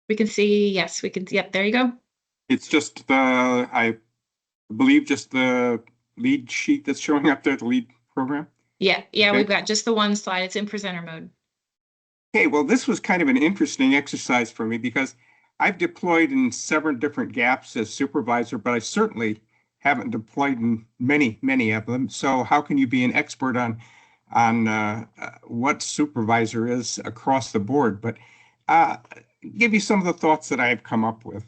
We can see, yes, we can, yep, there you go. It's just I believe just the lead sheet that's showing up there, the lead program. Yeah, Okay. we've got just the one slide. It's in presenter mode. Okay, well, this was kind of an interesting exercise for me because I've deployed in several different gaps as supervisor, but I certainly haven't deployed in many of them. So how can you be an expert on what supervisor is across the board? But uh, give you some of the thoughts that I've come up with.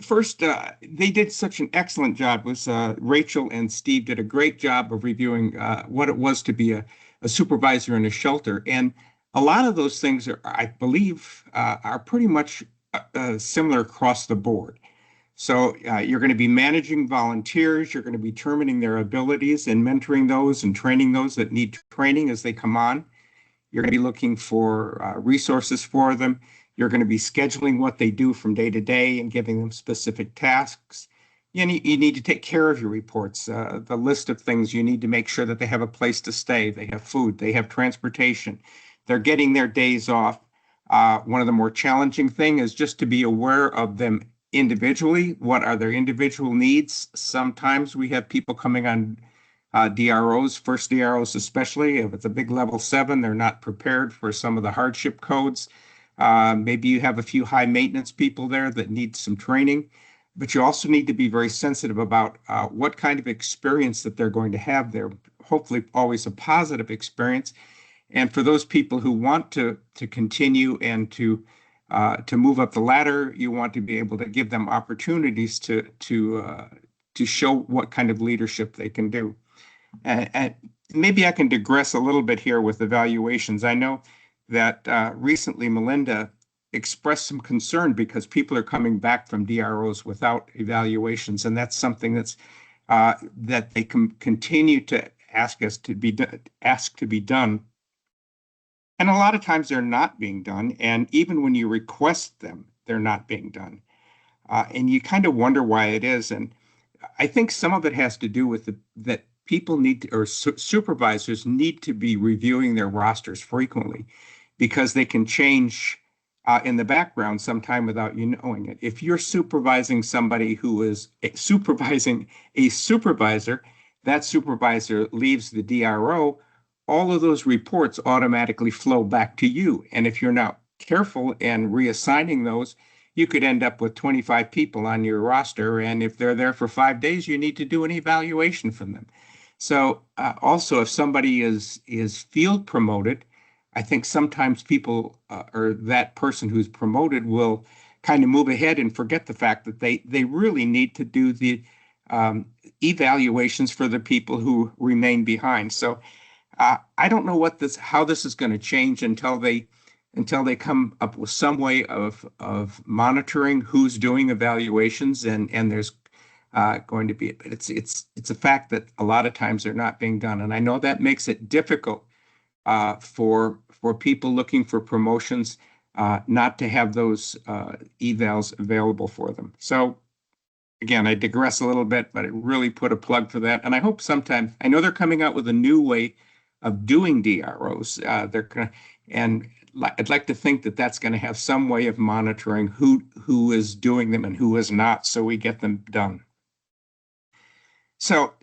First, they did such an excellent job. Was Rachel and Steve did a great job of reviewing what it was to be a supervisor in a shelter, and a lot of those things are, I believe, are pretty much similar across the board. So you're going to be managing volunteers, you're going to be determining their abilities and mentoring those and training those that need training as they come on. You're going to be looking for resources for them. You're going to be scheduling what they do from day to day and giving them specific tasks. You need to take care of your reports, the list of things you need to make sure that they have a place to stay, they have food, they have transportation, they're getting their days off. One of the more challenging things is just to be aware of them individually. What are their individual needs? Sometimes we have people coming on DROs, first DROs especially. If it's a big level 7, they're not prepared for some of the hardship codes. Maybe you have a few high maintenance people there that need some training, but you also need to be very sensitive about what kind of experience that they're going to have there. Hopefully always a positive experience. And for those people who want to continue and to move up the ladder, you want to be able to give them opportunities to show what kind of leadership they can do. And maybe I can digress a little bit here with evaluations. I know that recently Melinda expressed some concern because people are coming back from DROs without evaluations, and that's something that's that they can continue to ask us to be done. And a lot of times they're not being done, and even when you request them, they're not being done. And you kind of wonder why it is. And I think some of it has to do with that people need to, or supervisors need to be reviewing their rosters frequently because they can change in the background sometime without you knowing it. If you're supervising somebody who is supervising a supervisor, that supervisor leaves the DRO, all of those reports automatically flow back to you. And if you're not careful and reassigning those, you could end up with 25 people on your roster. And if they're there for 5 days, you need to do an evaluation from them. So also, if somebody is field promoted, I think sometimes people or that person who's promoted will kind of move ahead and forget the fact that they really need to do the evaluations for the people who remain behind. So I don't know how this is going to change until they come up with some way of monitoring who's doing evaluations, and there's going to be, but it's a fact that a lot of times they're not being done, and I know that makes it difficult for people looking for promotions not to have those evals available for them. So again, I digress a little bit, but it really put a plug for that, and I hope sometime, I know they're coming out with a new way of doing DROs. They're gonna, and I'd like to think that that's going to have some way of monitoring who is doing them and who is not, so we get them done. So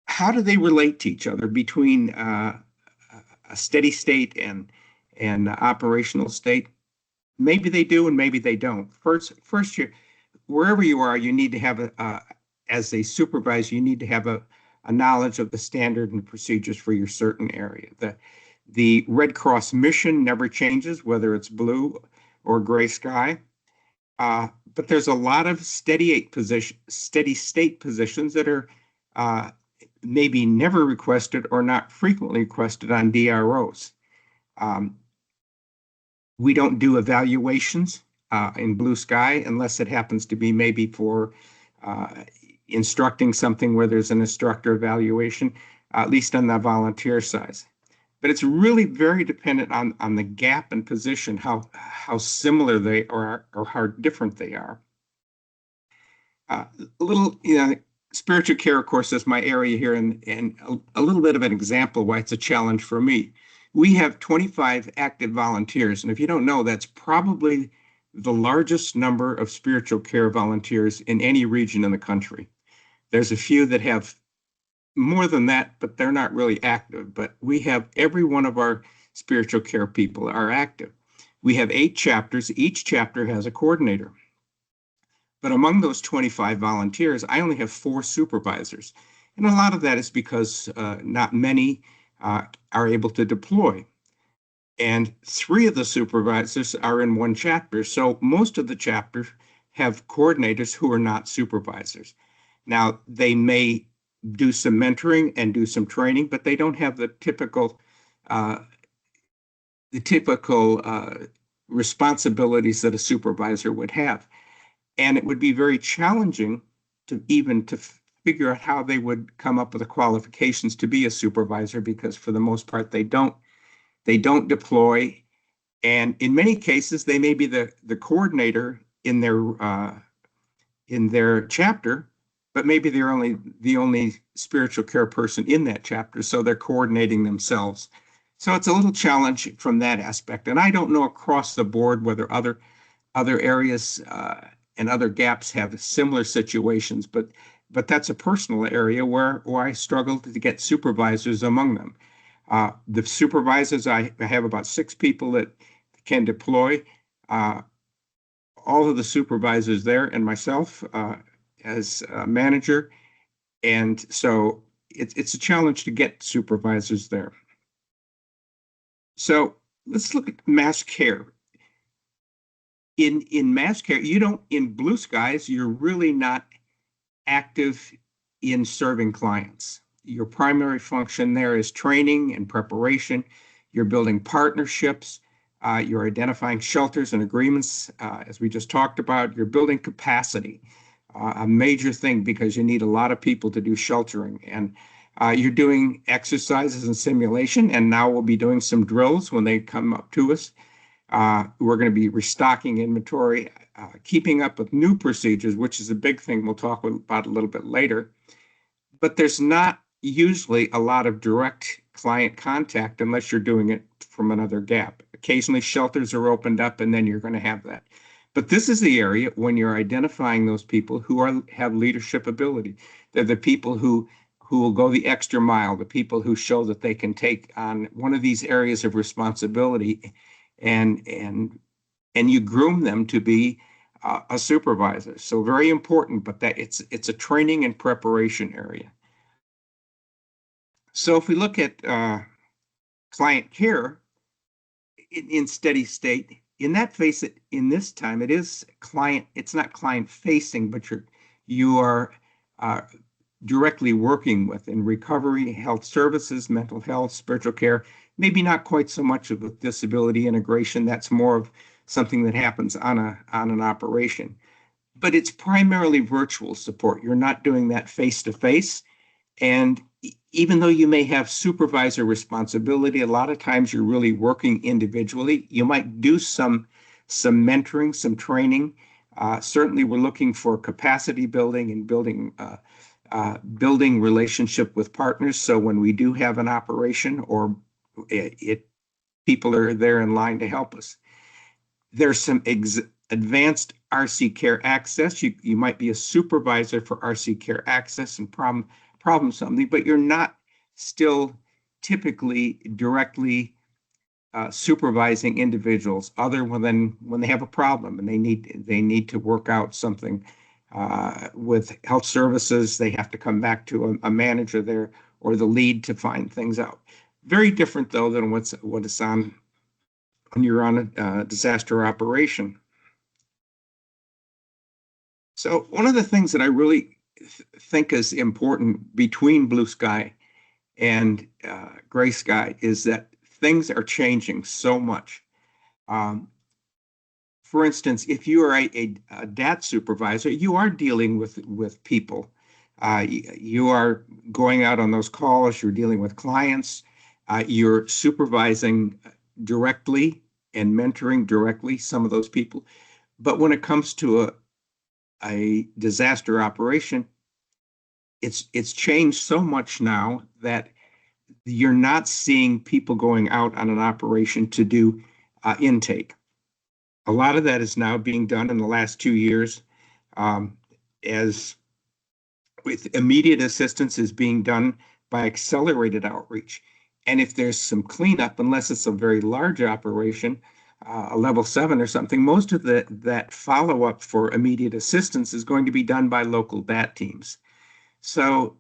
how do they relate to each other between a steady state and operational state? Maybe they do and maybe they don't. First, wherever you are, you need to have as a supervisor, you need to have a knowledge of the standard and procedures for your certain area. The Red Cross mission never changes, whether it's blue or gray sky. But there's a lot of steady state positions that are maybe never requested or not frequently requested on DROs. We don't do evaluations in blue sky unless it happens to be maybe for instructing something where there's an instructor evaluation, at least on the volunteer side. But it's really very dependent on the gap and position, how similar they are or how different they are. A little, spiritual care, of course, is my area here, and a little bit of an example why it's a challenge for me. We have 25 active volunteers, and if you don't know, that's probably the largest number of spiritual care volunteers in any region in the country. There's a few that have more than that, but they're not really active. But we have every one of our spiritual care people are active. We have 8 chapters. Each chapter has a coordinator. But among those 25 volunteers, I only have 4 supervisors. And a lot of that is because not many are able to deploy. And 3 of the supervisors are in one chapter. So most of the chapters have coordinators who are not supervisors. Now, they may do some mentoring and do some training, but they don't have the typical responsibilities that a supervisor would have. And it would be very challenging to figure out how they would come up with the qualifications to be a supervisor, because for the most part they don't deploy, and in many cases they may be the coordinator in their chapter, but maybe they're the only spiritual care person in that chapter, so they're coordinating themselves. So it's a little challenge from that aspect. And I don't know across the board whether other areas and other gaps have similar situations, but that's a personal area where I struggled to get supervisors among them. The supervisors, I have about 6 people that can deploy. All of the supervisors there and myself as a manager. And so it's a challenge to get supervisors there. So let's look at mass care. In mass care, in Blue Skies, you're really not active in serving clients. Your primary function there is training and preparation. You're building partnerships. You're identifying shelters and agreements, as we just talked about. You're building capacity, a major thing because you need a lot of people to do sheltering. And you're doing exercises and simulation, and now we'll be doing some drills when they come up to us. We're going to be restocking inventory, keeping up with new procedures, which is a big thing we'll talk about a little bit later. But there's not usually a lot of direct client contact unless you're doing it from another gap. Occasionally shelters are opened up, and then you're going to have that. But this is the area when you're identifying those people who have leadership ability. They're the people who will go the extra mile, the people who show that they can take on one of these areas of responsibility, and you groom them to be a supervisor. So very important, but that it's a training and preparation area. So if we look at client care in steady state, in this time it is client. It's not client facing, but you are directly working with in recovery, health services, mental health, spiritual care. Maybe not quite so much of with disability integration. That's more of something that happens on an operation. But it's primarily virtual support. You're not doing that face to face. And even though you may have supervisor responsibility, a lot of times you're really working individually. You might do some mentoring, some training. Certainly, we're looking for capacity building and building relationship with partners. So when we do have an operation or people are there in line to help us. There's some advanced RC Care access. You might be a supervisor for RC Care access and problem solving, but you're not still typically directly supervising individuals other than when they have a problem and they need to work out something with health services. They have to come back to a manager there or the lead to find things out. Very different though than what is on when you're on a disaster operation. So one of the things that I really think is important between Blue Sky and Gray Sky is that things are changing so much. For instance, if you are a DAT supervisor, you are dealing with people. You are going out on those calls, you're dealing with clients, you're supervising directly and mentoring directly some of those people. But when it comes to a disaster operation, it's changed so much now that you're not seeing people going out on an operation to do intake. A lot of that is now being done in the last 2 years, as with immediate assistance is being done by accelerated outreach. And if there's some cleanup, unless it's a very large operation, a level 7 or something, most of that follow-up for immediate assistance is going to be done by local BAT teams. So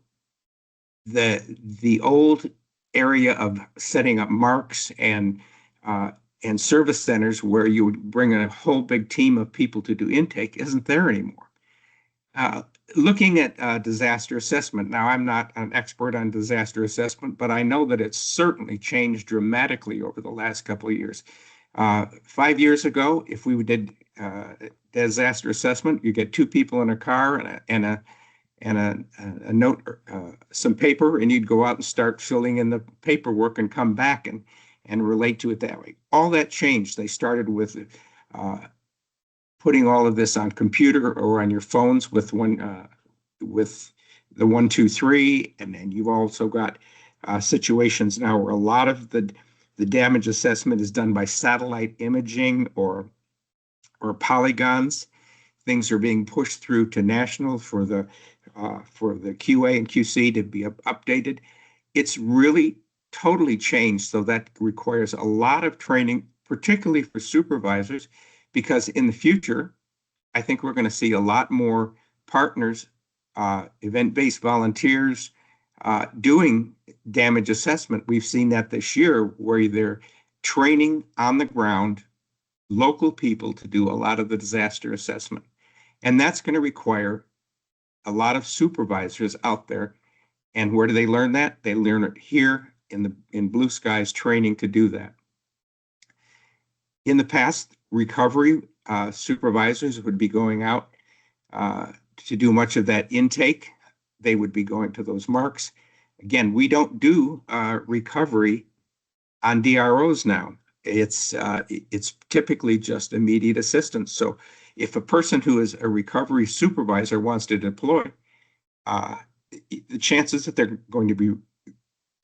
the old area of setting up marks and service centers where you would bring a whole big team of people to do intake isn't there anymore. Looking at disaster assessment, now I'm not an expert on disaster assessment, but I know that it's certainly changed dramatically over the last couple of years. 5 years ago, if we did disaster assessment, you get 2 people in a car and a note, some paper, and you'd go out and start filling in the paperwork and come back and relate to it that way. All that changed. They started with putting all of this on computer or on your phones with the 123, and then you've also got situations now where a lot of the damage assessment is done by satellite imaging or polygons. Things are being pushed through to national for the QA and QC to be updated. It's really totally changed, so that requires a lot of training, particularly for supervisors, because in the future, I think we're going to see a lot more partners, event-based volunteers doing damage assessment. We've seen that this year where they're training on the ground local people to do a lot of the disaster assessment. And that's going to require a lot of supervisors out there. And where do they learn that? They learn it here in Blue Skies training to do that. In the past, recovery supervisors would be going out to do much of that intake. They would be going to those marks. Again, we don't do recovery on DROs now. It's typically just immediate assistance. So if a person who is a recovery supervisor wants to deploy, the chances that they're going to be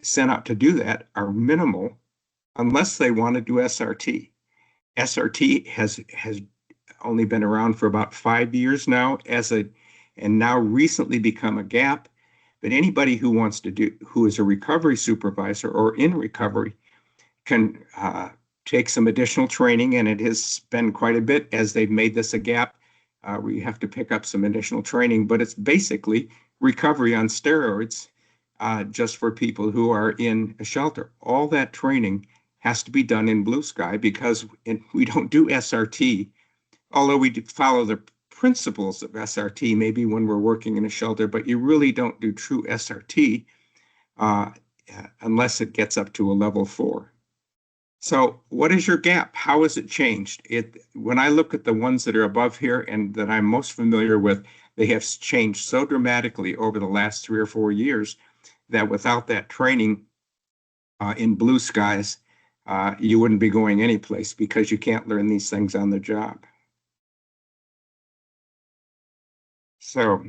sent out to do that are minimal unless they want to do SRT. SRT has only been around for about 5 years now and now recently become a gap. But anybody who wants to who is a recovery supervisor or in recovery can take some additional training, and it has been quite a bit as they've made this a gap. We have to pick up some additional training, but it's basically recovery on steroids just for people who are in a shelter. All that training has to be done in Blue Sky because we don't do SRT, although we follow the principles of SRT maybe when we're working in a shelter, but you really don't do true SRT unless it gets up to a level 4. So what is your gap? How has it changed? When I look at the ones that are above here and that I'm most familiar with, they have changed so dramatically over the last 3 or 4 years that without that training in Blue Skies, you wouldn't be going anyplace because you can't learn these things on the job. So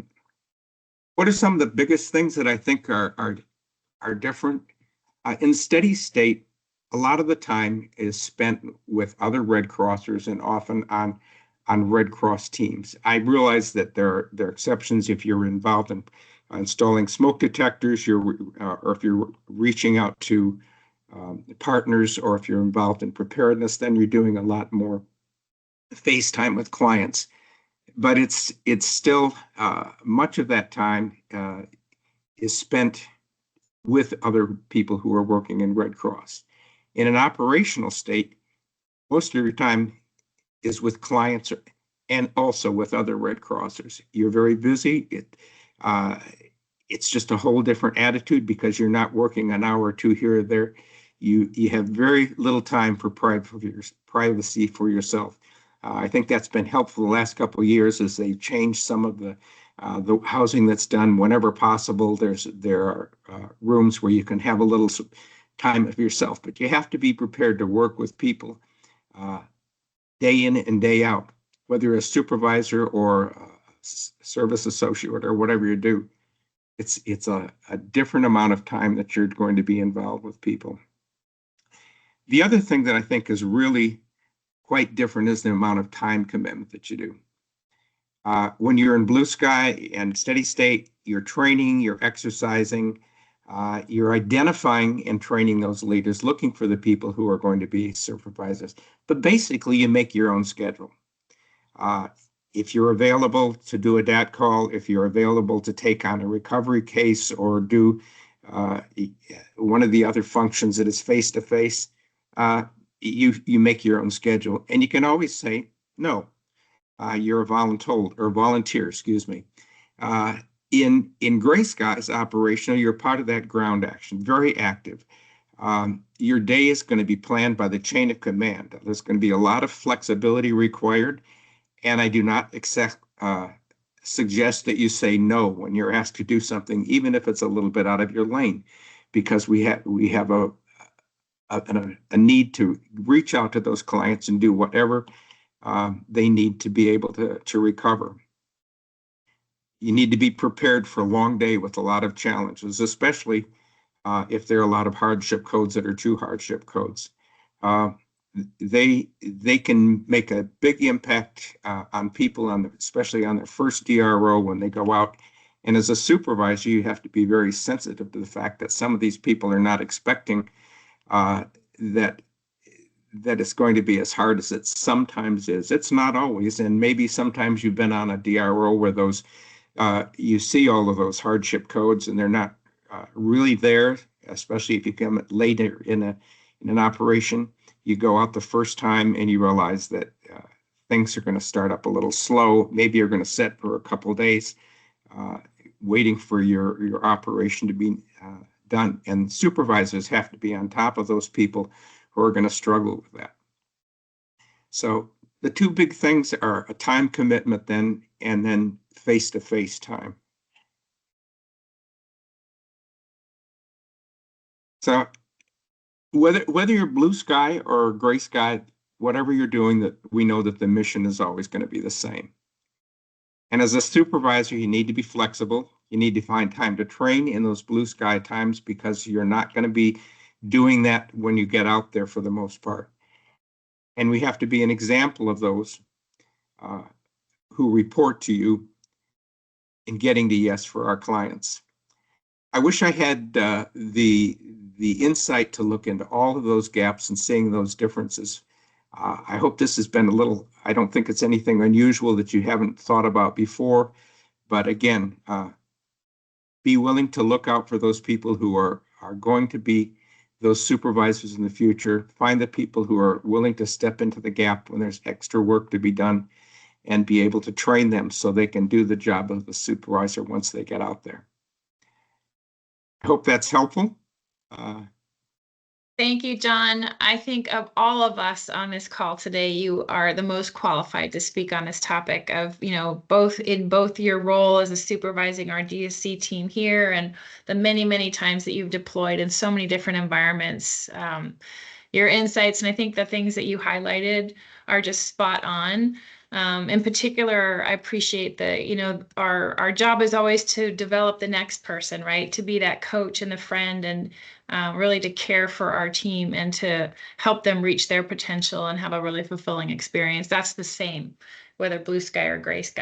what are some of the biggest things that I think are different? In steady state, a lot of the time is spent with other Red Crossers and often on Red Cross teams. I realize that there are exceptions if you're involved in installing smoke detectors, or if you're reaching out to partners, or if you're involved in preparedness, then you're doing a lot more FaceTime with clients. But it's still much of that time is spent with other people who are working in Red Cross. In an operational state, most of your time is with clients and also with other Red Crossers. You're very busy. It's just a whole different attitude because you're not working an hour or two here or there. You have very little time for privacy for yourself. I think that's been helpful the last couple of years as they've changed some of the housing that's done whenever possible. There are rooms where you can have a little time of yourself, but you have to be prepared to work with people day in and day out, whether you're a supervisor or a service associate or whatever you do. It's a different amount of time that you're going to be involved with people. The other thing that I think is really quite different is the amount of time commitment that you do. When you're in blue sky and steady state, you're training, you're exercising, you're identifying and training those leaders, looking for the people who are going to be supervisors. But basically, you make your own schedule. If you're available to do a DAT call, if you're available to take on a recovery case or do one of the other functions that is face-to-face, you make your own schedule. And you can always say, no, you're a volunteer, excuse me. In Gray Skies operational, you're part of that ground action, very active. Your day is going to be planned by the chain of command. There's going to be a lot of flexibility required. And I do not suggest that you say no when you're asked to do something, even if it's a little bit out of your lane, because we have a need to reach out to those clients and do whatever they need to be able to recover. You need to be prepared for a long day with a lot of challenges, especially if there are a lot of hardship codes that are true hardship codes. They can make a big impact on people, especially on their first DRO when they go out. And as a supervisor, you have to be very sensitive to the fact that some of these people are not expecting that it's going to be as hard as it sometimes is. It's not always, and maybe sometimes you've been on a DRO where those you see all of those hardship codes and they're not really there, especially if you come later in an operation. You go out the first time and you realize that things are going to start up a little slow. Maybe you're going to sit for a couple of days waiting for your operation to be done. And supervisors have to be on top of those people who are going to struggle with that. So the two big things are a time commitment and then face-to-face time. So whether you're blue sky or gray sky, whatever you're doing, that we know that the mission is always going to be the same. And as a supervisor, you need to be flexible. You need to find time to train in those blue sky times because you're not going to be doing that when you get out there for the most part. And we have to be an example of those who report to you in getting the yes for our clients. I wish I had the insight to look into all of those gaps and seeing those differences. I hope this has been I don't think it's anything unusual that you haven't thought about before, but again, be willing to look out for those people who are going to be those supervisors in the future. Find the people who are willing to step into the gap when there's extra work to be done and be able to train them so they can do the job of the supervisor once they get out there. I hope that's helpful. Thank you, John. I think of all of us on this call today, you are the most qualified to speak on this topic of, both your role as a supervising our DSC team here and the many, many times that you've deployed in so many different environments. Your insights, and I think the things that you highlighted are just spot on. In particular, I appreciate that, our job is always to develop the next person, right? To be that coach and the friend and really to care for our team and to help them reach their potential and have a really fulfilling experience. That's the same, whether blue sky or gray sky.